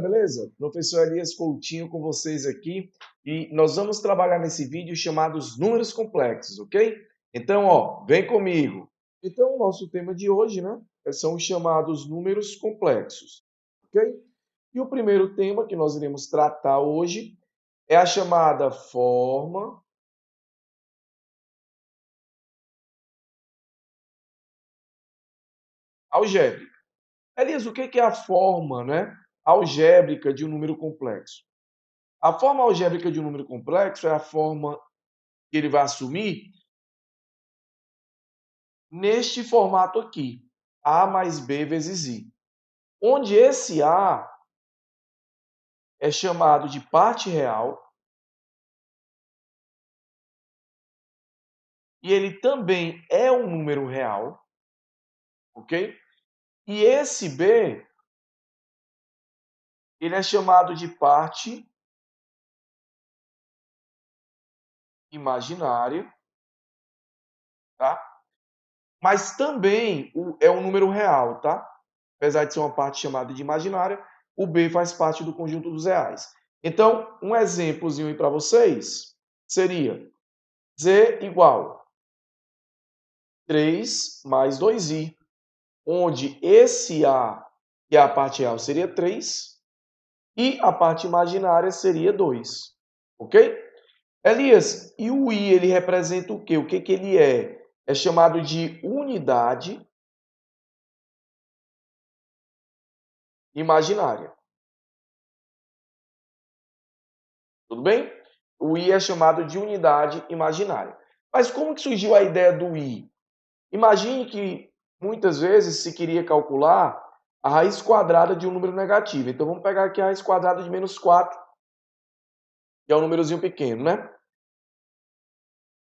beleza? Professor Elias Coutinho com vocês aqui e nós vamos trabalhar nesse vídeo chamado os números complexos, ok? Então, vem comigo. Então, o nosso tema de hoje, né, são os chamados números complexos, ok? E o primeiro tema que nós iremos tratar hoje é a chamada forma algébrica. Elias, o que é a forma, né, algébrica de um número complexo? A forma algébrica de um número complexo é a forma que ele vai assumir neste formato aqui, A mais B vezes I, onde esse A é chamado de parte real e ele também é um número real, ok? E esse B, ele é chamado de parte imaginária, tá? Mas também é um número real, tá? Apesar de ser uma parte chamada de imaginária, o B faz parte do conjunto dos reais. Então, um exemplozinho aí para vocês seria Z igual 3 mais 2i, onde esse A, que é a parte real, seria 3, e a parte imaginária seria 2. Ok? Elias, e o I, ele representa o quê? O que ele é? É chamado de unidade imaginária. Tudo bem? O I é chamado de unidade imaginária. Mas como que surgiu a ideia do I? Imagine que muitas vezes se queria calcular a raiz quadrada de um número negativo. Então vamos pegar aqui a raiz quadrada de menos 4, que é um númerozinho pequeno, né?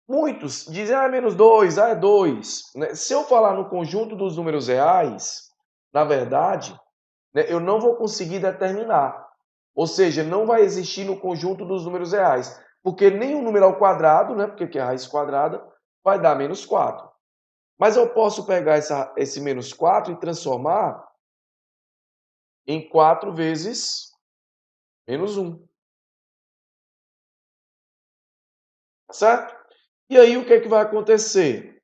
Muitos dizem, é menos 2, é 2. Se eu falar no conjunto dos números reais, na verdade, né, eu não vou conseguir determinar. Ou seja, não vai existir no conjunto dos números reais. Porque nem o número ao quadrado, né, porque aqui é a raiz quadrada, vai dar menos 4. Mas eu posso pegar esse menos 4 e transformar em 4 vezes menos 1. Certo? E aí o que é que vai acontecer?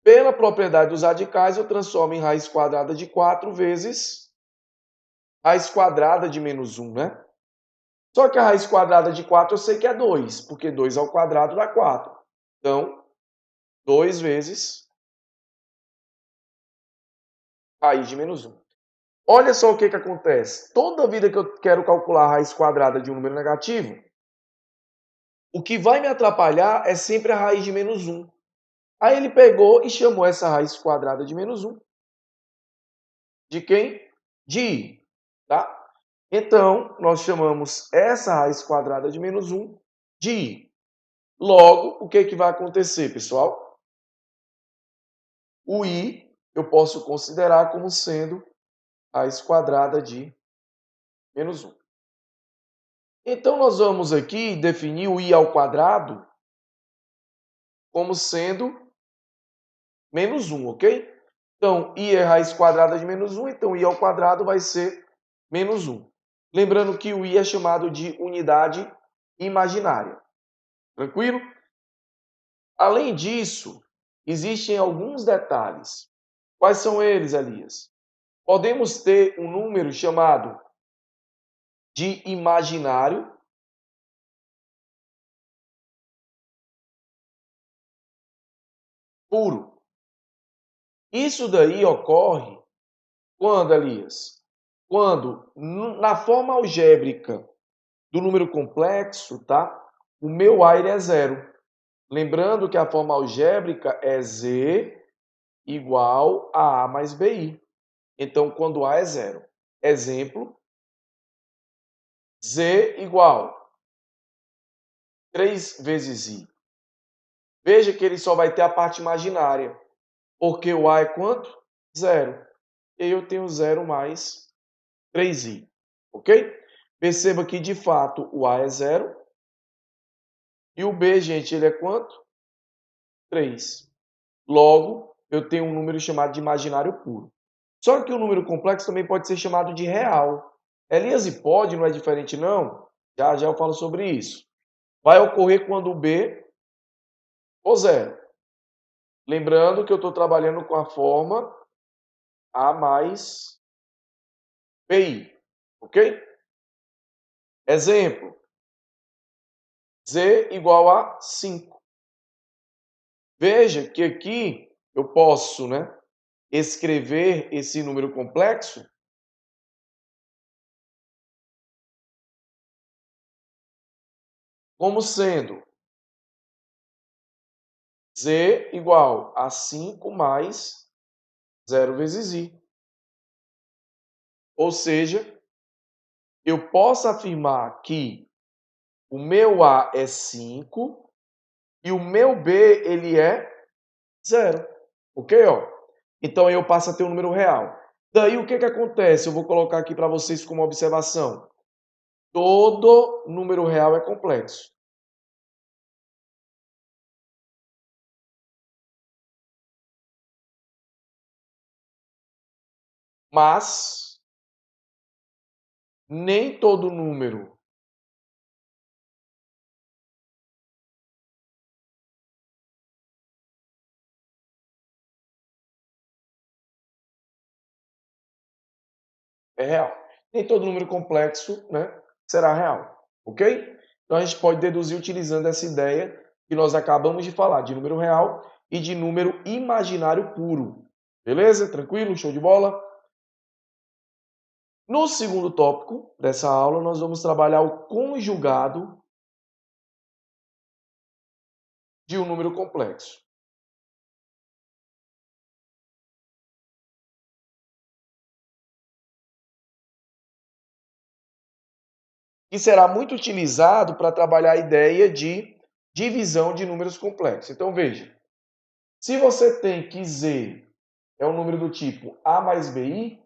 Pela propriedade dos radicais, eu transformo em raiz quadrada de 4 vezes raiz quadrada de menos 1, né? Só que a raiz quadrada de 4 eu sei que é 2, porque 2 ao quadrado dá 4. Então, 2 vezes raiz de menos 1. Olha só o que acontece. Toda vida que eu quero calcular a raiz quadrada de um número negativo, o que vai me atrapalhar é sempre a raiz de menos 1. Aí ele pegou e chamou essa raiz quadrada de menos 1 de quem? De I, tá? Então, nós chamamos essa raiz quadrada de menos 1 de I. Logo, o que vai acontecer, pessoal? O I eu posso considerar como sendo raiz quadrada de menos 1. Então, nós vamos aqui definir o I ao quadrado como sendo menos 1, ok? Então, I é raiz quadrada de menos 1, então I ao quadrado vai ser menos 1. Lembrando que o I é chamado de unidade imaginária. Tranquilo? Além disso, existem alguns detalhes. Quais são eles, Elias? Podemos ter um número chamado de imaginário puro. Isso daí ocorre quando, Elias? Quando, na forma algébrica do número complexo, tá? O meu A é zero. Lembrando que a forma algébrica é Z igual a A mais BI. Então, quando A é zero. Exemplo, Z igual 3 vezes I. Veja que ele só vai ter a parte imaginária, porque o A é quanto? Zero. E eu tenho 0 mais 3i, ok? Perceba que, de fato, o A é zero. E o B, gente, ele é quanto? 3. Logo, eu tenho um número chamado de imaginário puro. Só que o número complexo também pode ser chamado de real. Elias e pode não é diferente, não? Já já eu falo sobre isso. Vai ocorrer quando o B for zero. Lembrando que eu estou trabalhando com a forma A mais BI, ok? Exemplo, Z igual a 5. Veja que aqui eu posso, né, escrever esse número complexo como sendo Z igual a 5 mais 0 vezes I. Ou seja, eu posso afirmar que o meu A é 5 e o meu B ele é 0. Ok? Ó? Então eu passo a ter um número real. Daí o que acontece? Eu vou colocar aqui para vocês como observação. Todo número real é complexo. Mas nem todo número é real. Nem todo número complexo, né, será real. Ok? Então a gente pode deduzir utilizando essa ideia que nós acabamos de falar, de número real e de número imaginário puro. Beleza? Tranquilo? Show de bola? No segundo tópico dessa aula, nós vamos trabalhar o conjugado de um número complexo. Que será muito utilizado para trabalhar a ideia de divisão de números complexos. Então, veja, se você tem que Z é um número do tipo A mais BI,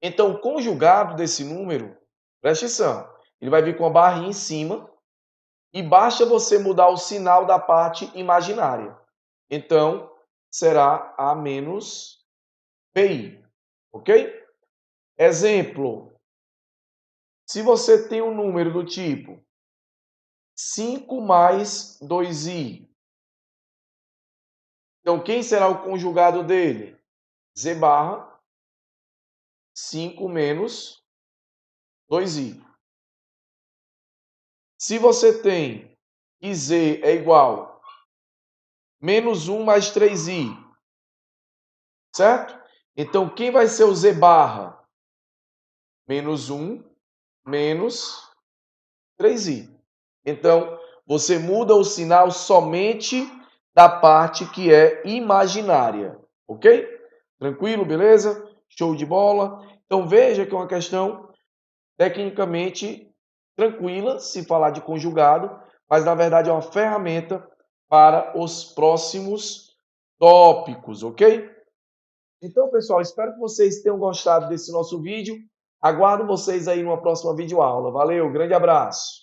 então o conjugado desse número, preste atenção, ele vai vir com a barrinha em cima e basta você mudar o sinal da parte imaginária. Então, será A menos BI, ok? Exemplo, se você tem um número do tipo 5 mais 2i, então quem será o conjugado dele? Z barra 5 menos 2i. Se você tem que z é igual menos 1 mais 3i, certo? Então quem vai ser o z barra? Menos 1 menos 3i. Então você muda o sinal somente da parte que é imaginária, ok? Tranquilo, beleza? Show de bola. Então veja que é uma questão tecnicamente tranquila se falar de conjugado, mas na verdade é uma ferramenta para os próximos tópicos, ok? Então, pessoal, espero que vocês tenham gostado desse nosso vídeo. Aguardo vocês aí numa próxima videoaula. Valeu, grande abraço!